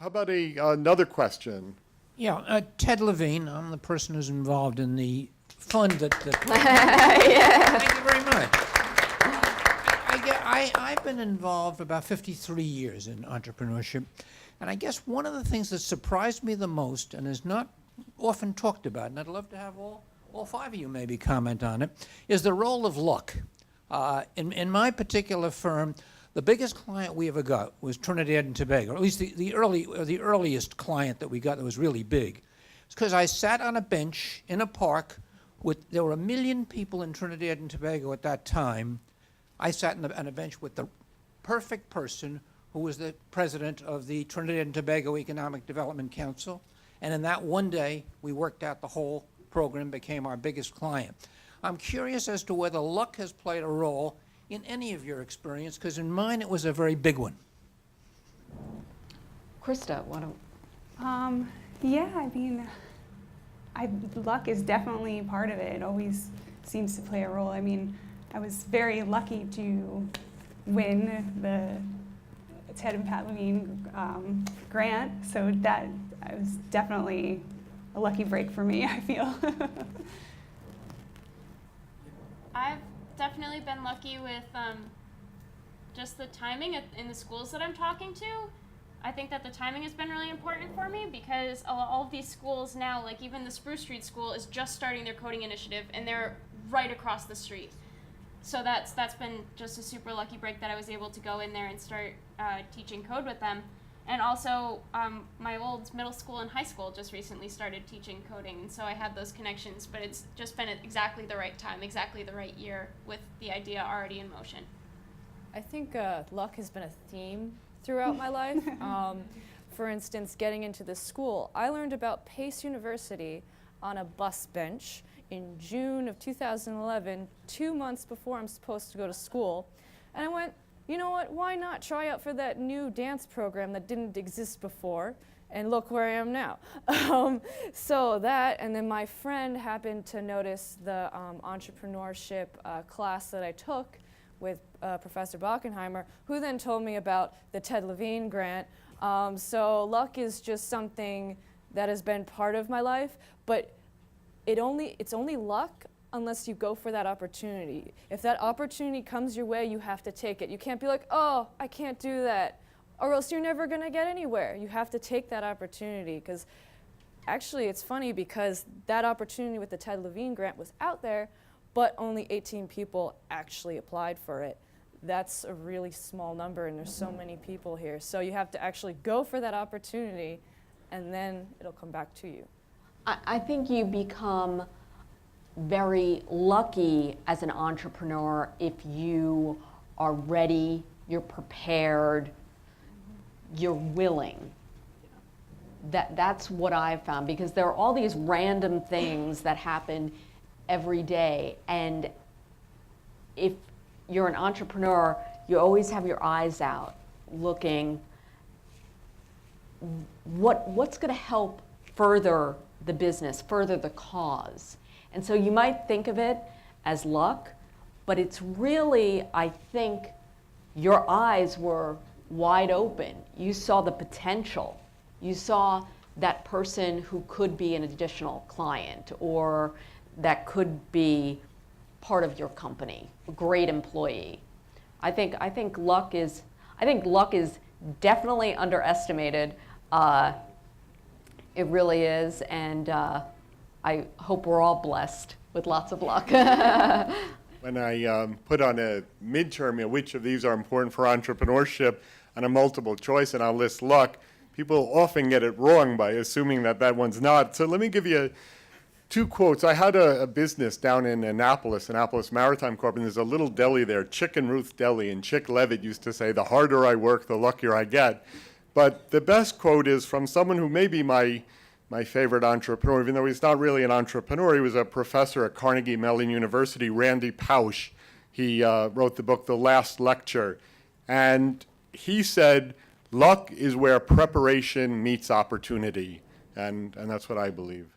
How about another question? Yeah, Ted Levine. I'm the person who's involved in the fund that. Yeah. Thank you very much. I've been involved about 53 years in entrepreneurship, and I guess one of the things that surprised me the most and is not often talked about, and I'd love to have all five of you maybe comment on it, is the role of luck. In my particular firm, the biggest client we ever got was Trinidad and Tobago, or at least the earliest client that we got that was really big. It's because I sat on a bench in a park there were 1 million people in Trinidad and Tobago at that time. I sat on a bench with the perfect person who was the president of the Trinidad and Tobago Economic Development Council. And in that one day, we worked out the whole program, became our biggest client. I'm curious as to whether luck has played a role in any of your experience, because in mine it was a very big one. Christa, why don't... Yeah, I mean, luck is definitely part of it. It always seems to play a role. I mean, I was very lucky to win the Ted and Pat Levine grant, so that was definitely a lucky break for me, I feel. I've definitely been lucky with just the timing in the schools that I'm talking to. I think that the timing has been really important for me because all of these schools now, like even the Spruce Street School, is just starting their coding initiative, and they're right across the street. So that's been just a super lucky break that I was able to go in there and start teaching code with them. And also, my old middle school and high school just recently started teaching coding, and so I had those connections, but it's just been at exactly the right time, exactly the right year, with the idea already in motion. I think luck has been a theme throughout my life. For instance, getting into this school, I learned about Pace University on a bus bench in June of 2011, 2 months before I'm supposed to go to school. And I went, you know what, why not try out for that new dance program that didn't exist before? And look where I am now. So that, and then my friend happened to notice the entrepreneurship class that I took with Professor Bachenheimer, who then told me about the Ted Levine grant. So luck is just something that has been part of my life, but it's only luck unless you go for that opportunity. If that opportunity comes your way, you have to take it. You can't be like, oh, I can't do that, or else you're never gonna get anywhere. You have to take that opportunity, because actually it's funny because that opportunity with the Ted Levine grant was out there, but only 18 people actually applied for it. That's a really small number, and there's so many people here. So you have to actually go for that opportunity, and then it'll come back to you. I think you become very lucky as an entrepreneur if you are ready, you're prepared, you're willing. That's what I've found, because there are all these random things that happen every day, and if you're an entrepreneur, you always have your eyes out looking what's going to help further the business, further the cause. And so you might think of it as luck, but it's really, I think, your eyes were wide open. You saw the potential. You saw that person who could be an additional client, or that could be part of your company, a great employee. I think luck is definitely underestimated. It really is, and I hope we're all blessed with lots of luck. When I put on a midterm, which of these are important for entrepreneurship, on a multiple choice, and I'll list luck, people often get it wrong by assuming that one's not. So let me give you two quotes. I had a business down in Annapolis Maritime Corp, and there's a little deli there, Chicken Ruth Deli, and Chick Levitt used to say, the harder I work, the luckier I get. But the best quote is from someone who may be my favorite entrepreneur, even though he's not really an entrepreneur. He was a professor at Carnegie Mellon University, Randy Pausch. He wrote the book, The Last Lecture. And he said, luck is where preparation meets opportunity. And that's what I believe.